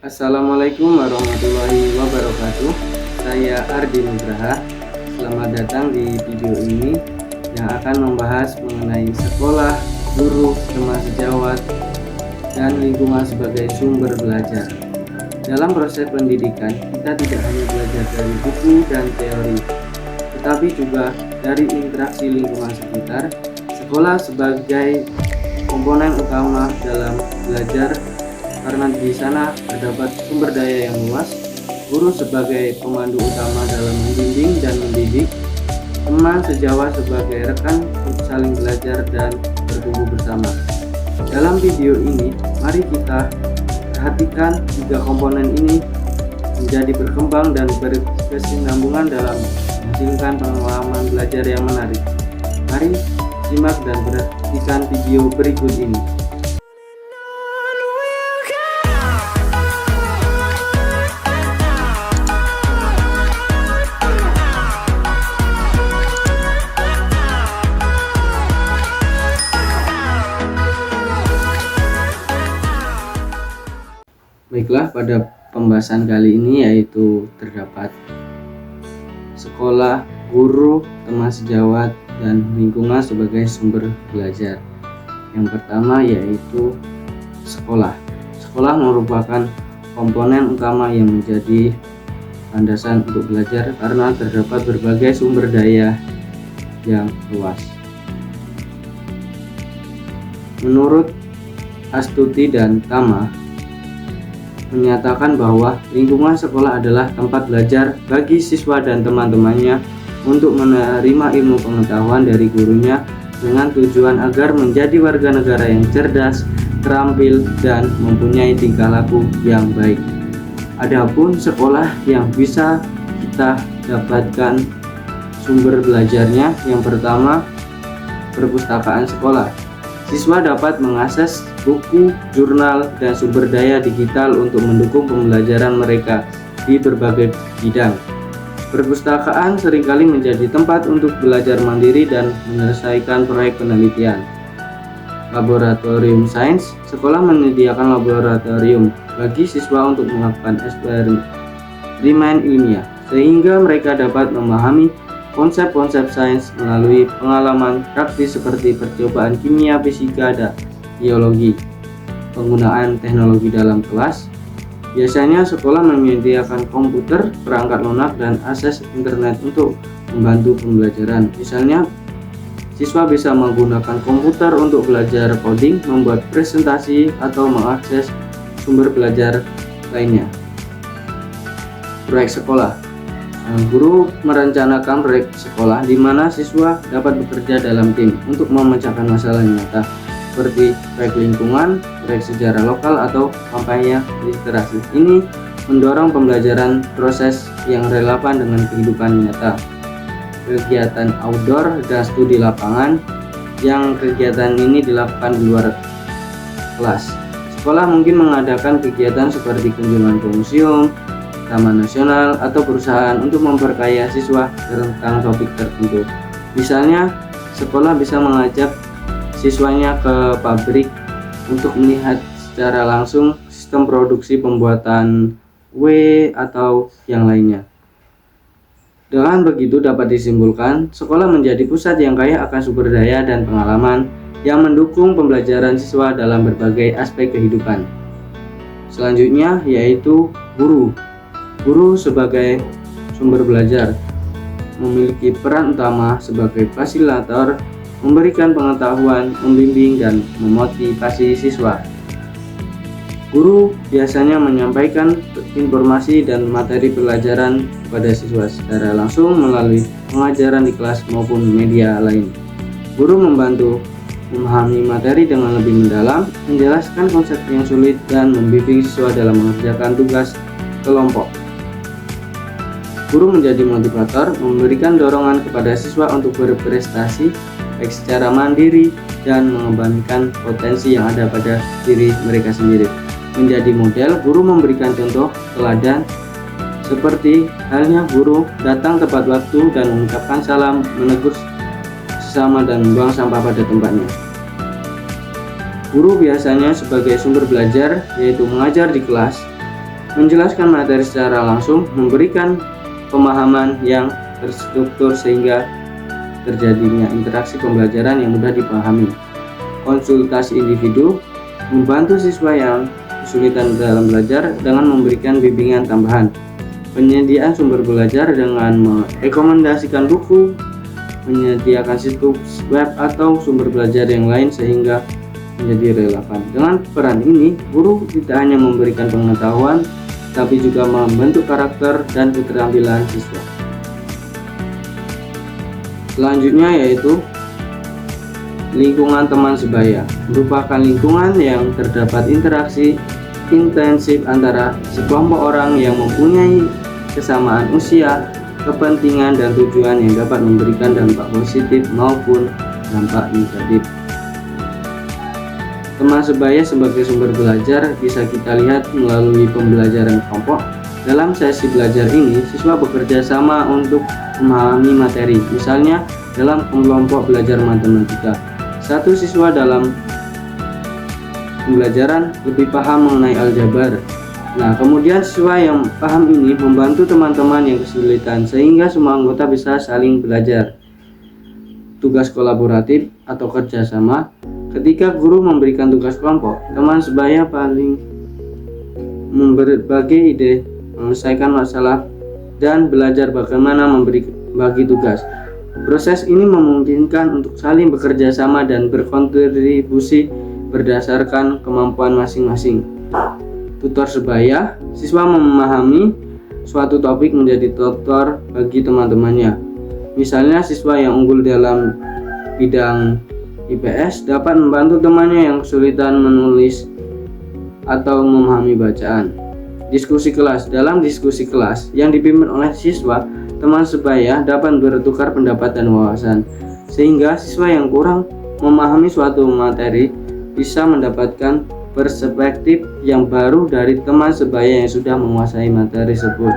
Assalamualaikum warahmatullahi wabarakatuh. Saya Ardi Nugraha. Selamat datang di video ini yang akan membahas mengenai sekolah, guru, teman sejawat, dan lingkungan sebagai sumber belajar. Dalam proses pendidikan, kita tidak hanya belajar dari buku dan teori, tetapi juga dari interaksi lingkungan sekitar. Sekolah sebagai komponen utama dalam belajar karena di sana terdapat sumber daya yang luas, guru sebagai pemandu utama dalam membimbing dan mendidik, teman sejawat sebagai rekan untuk saling belajar dan bertumbuh bersama. Dalam video ini, mari kita perhatikan tiga komponen ini menjadi berkembang dan berkesinambungan dalam menghasilkan pengalaman belajar yang menarik. Mari simak dan perhatikan video berikut ini. Baiklah, pada pembahasan kali ini yaitu terdapat sekolah, guru, teman sejawat, dan lingkungan sebagai sumber belajar. Yang pertama yaitu sekolah. Sekolah merupakan komponen utama yang menjadi landasan untuk belajar karena terdapat berbagai sumber daya yang luas. Menurut Astuti dan Tama menyatakan bahwa lingkungan sekolah adalah tempat belajar bagi siswa dan teman-temannya untuk menerima ilmu pengetahuan dari gurunya dengan tujuan agar menjadi warga negara yang cerdas, terampil, dan mempunyai tingkah laku yang baik. Adapun sekolah yang bisa kita dapatkan sumber belajarnya, yang pertama, perpustakaan sekolah. Siswa dapat mengakses buku, jurnal, dan sumber daya digital untuk mendukung pembelajaran mereka di berbagai bidang. Perpustakaan seringkali menjadi tempat untuk belajar mandiri dan menyelesaikan proyek penelitian. Laboratorium sains, sekolah menyediakan laboratorium bagi siswa untuk melakukan eksperimen ilmiah, sehingga mereka dapat memahami konsep-konsep sains melalui pengalaman praktis seperti percobaan kimia, fisika, dan biologi. Penggunaan teknologi dalam kelas. Biasanya sekolah menyediakan komputer, perangkat lunak, dan akses internet untuk membantu pembelajaran. Misalnya, siswa bisa menggunakan komputer untuk belajar coding, membuat presentasi, atau mengakses sumber belajar lainnya. Proyek sekolah. Guru merencanakan proyek sekolah di mana siswa dapat bekerja dalam tim untuk memecahkan masalah nyata seperti proyek lingkungan, proyek sejarah lokal, atau kampanye literasi. Ini mendorong pembelajaran proses yang relevan dengan kehidupan nyata. Kegiatan outdoor dan studi lapangan, yang kegiatan ini dilakukan di luar kelas. Sekolah mungkin mengadakan kegiatan seperti kunjungan ke museum, taman nasional, atau perusahaan untuk memperkaya siswa tentang topik tertentu. Misalnya, sekolah bisa mengajak siswanya ke pabrik untuk melihat secara langsung sistem produksi pembuatan kue atau yang lainnya. Dengan begitu dapat disimpulkan, sekolah menjadi pusat yang kaya akan sumber daya dan pengalaman yang mendukung pembelajaran siswa dalam berbagai aspek kehidupan. Selanjutnya yaitu guru. Guru sebagai sumber belajar memiliki peran utama sebagai fasilitator, memberikan pengetahuan, membimbing, dan memotivasi siswa. Guru biasanya menyampaikan informasi dan materi pelajaran kepada siswa secara langsung melalui pengajaran di kelas maupun media lain. Guru membantu memahami materi dengan lebih mendalam, menjelaskan konsep yang sulit, dan membimbing siswa dalam mengerjakan tugas kelompok. Guru menjadi motivator, memberikan dorongan kepada siswa untuk berprestasi baik secara mandiri dan mengembangkan potensi yang ada pada diri mereka sendiri. Menjadi model, guru memberikan contoh teladan seperti halnya guru datang tepat waktu dan mengucapkan salam, menegur sesama, dan membuang sampah pada tempatnya. Guru biasanya sebagai sumber belajar, yaitu mengajar di kelas, menjelaskan materi secara langsung, memberikan pemahaman yang terstruktur sehingga terjadinya interaksi pembelajaran yang mudah dipahami. Konsultasi individu membantu siswa yang kesulitan dalam belajar dengan memberikan bimbingan tambahan. Penyediaan sumber belajar dengan merekomendasikan buku, menyediakan situs web atau sumber belajar yang lain sehingga menjadi relevan. Dengan peran ini, guru tidak hanya memberikan pengetahuan, tapi juga membentuk karakter dan keterampilan siswa. Selanjutnya yaitu lingkungan teman sebaya, merupakan lingkungan yang terdapat interaksi intensif antara sekelompok orang yang mempunyai kesamaan usia, kepentingan, dan tujuan yang dapat memberikan dampak positif maupun dampak negatif. Teman sebaya sebagai sumber belajar bisa kita lihat melalui pembelajaran kelompok. Dalam sesi belajar ini, siswa bekerja sama untuk memahami materi. Misalnya, dalam kelompok belajar matematika, satu siswa dalam pembelajaran lebih paham mengenai aljabar. Nah, kemudian siswa yang paham ini membantu teman-teman yang kesulitan sehingga semua anggota bisa saling belajar. Tugas kolaboratif atau kerjasama. Ketika guru memberikan tugas kelompok, teman sebaya paling berbagi ide, menyelesaikan masalah, dan belajar bagaimana bagi tugas. Proses ini memungkinkan untuk saling bekerja sama dan berkontribusi berdasarkan kemampuan masing-masing. Tutor sebaya, siswa memahami suatu topik menjadi tutor bagi teman-temannya. Misalnya, siswa yang unggul dalam bidang IPS dapat membantu temannya yang kesulitan menulis atau memahami bacaan. Diskusi kelas. Dalam diskusi kelas yang dipimpin oleh siswa, teman sebaya dapat bertukar pendapat dan wawasan, sehingga siswa yang kurang memahami suatu materi bisa mendapatkan perspektif yang baru dari teman sebaya yang sudah menguasai materi tersebut.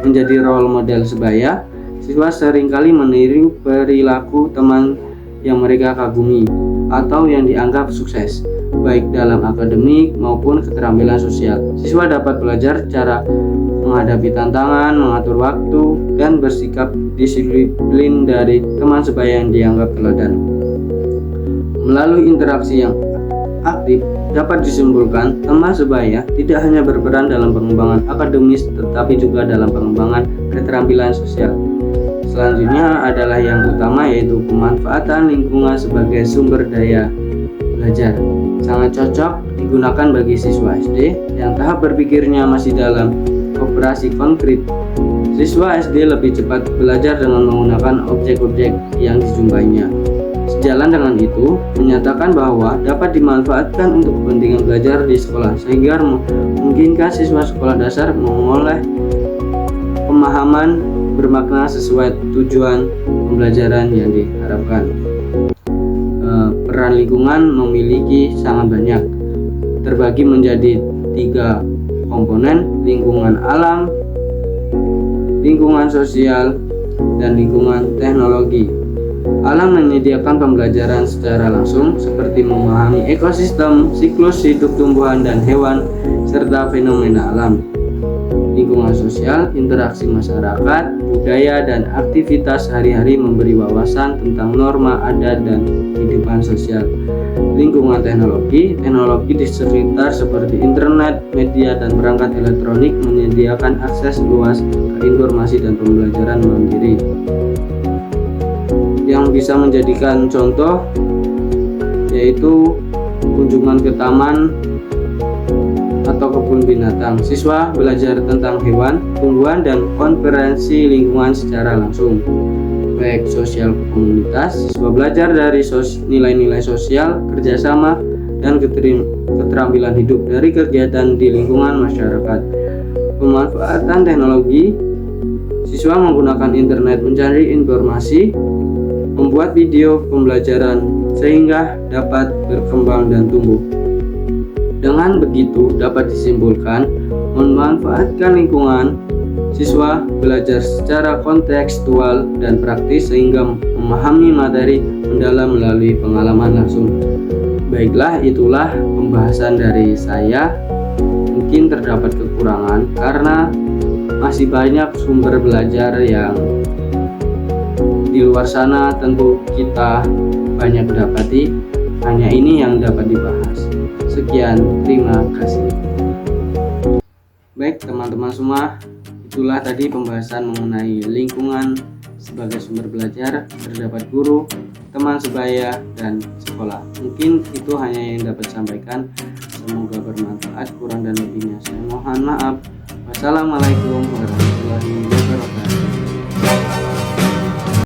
Menjadi role model sebaya, siswa seringkali meniru perilaku teman yang mereka kagumi atau yang dianggap sukses, baik dalam akademik maupun keterampilan sosial. Siswa dapat belajar cara menghadapi tantangan, mengatur waktu, dan bersikap disiplin dari teman sebaya yang dianggap teladan. Melalui interaksi yang aktif, dapat disimpulkan teman sebaya tidak hanya berperan dalam pengembangan akademis tetapi juga dalam pengembangan keterampilan sosial. Selanjutnya adalah yang utama, yaitu pemanfaatan lingkungan sebagai sumber daya belajar. Sangat cocok digunakan bagi siswa SD yang tahap berpikirnya masih dalam operasi konkret. Siswa SD lebih cepat belajar dengan menggunakan objek-objek yang dijumpainya. Sejalan dengan itu, menyatakan bahwa dapat dimanfaatkan untuk kepentingan belajar di sekolah, sehingga memungkinkan siswa sekolah dasar mengoleh pemahaman bermakna sesuai tujuan pembelajaran yang diharapkan. Peran lingkungan memiliki sangat banyak, terbagi menjadi 3 komponen: lingkungan alam, lingkungan sosial, dan lingkungan teknologi. Alam menyediakan pembelajaran secara langsung seperti memahami ekosistem, siklus hidup tumbuhan dan hewan, serta fenomena alam. Lingkungan sosial, interaksi masyarakat, budaya, dan aktivitas sehari-hari memberi wawasan tentang norma adat dan kehidupan sosial. Lingkungan teknologi, teknologi di sekitar seperti internet, media, dan perangkat elektronik menyediakan akses luas ke informasi dan pembelajaran mandiri. Yang bisa menjadikan contoh yaitu kunjungan ke taman atau kebun binatang. Siswa belajar tentang hewan, tumbuhan, dan konferensi lingkungan secara langsung. Baik sosial komunitas, siswa belajar dari nilai-nilai sosial, kerjasama, dan keterampilan hidup dari kegiatan di lingkungan masyarakat. Pemanfaatan teknologi, siswa menggunakan internet mencari informasi, membuat video pembelajaran sehingga dapat berkembang dan tumbuh. Dengan begitu dapat disimpulkan, memanfaatkan lingkungan, siswa belajar secara kontekstual dan praktis sehingga memahami materi mendalam melalui pengalaman langsung. Baiklah, itulah pembahasan dari saya mungkin terdapat kekurangan karena masih banyak sumber belajar yang di luar sana tentu kita banyak dapati, hanya ini yang dapat dibahas. Sekian, terima kasih. Baik teman-teman semua, itulah tadi pembahasan mengenai lingkungan sebagai sumber belajar, terdapat guru, teman sebaya, dan sekolah. Mungkin itu hanya yang dapat sampaikan. Semoga bermanfaat, kurang dan lebihnya saya mohon maaf. Wassalamualaikum warahmatullahi wabarakatuh.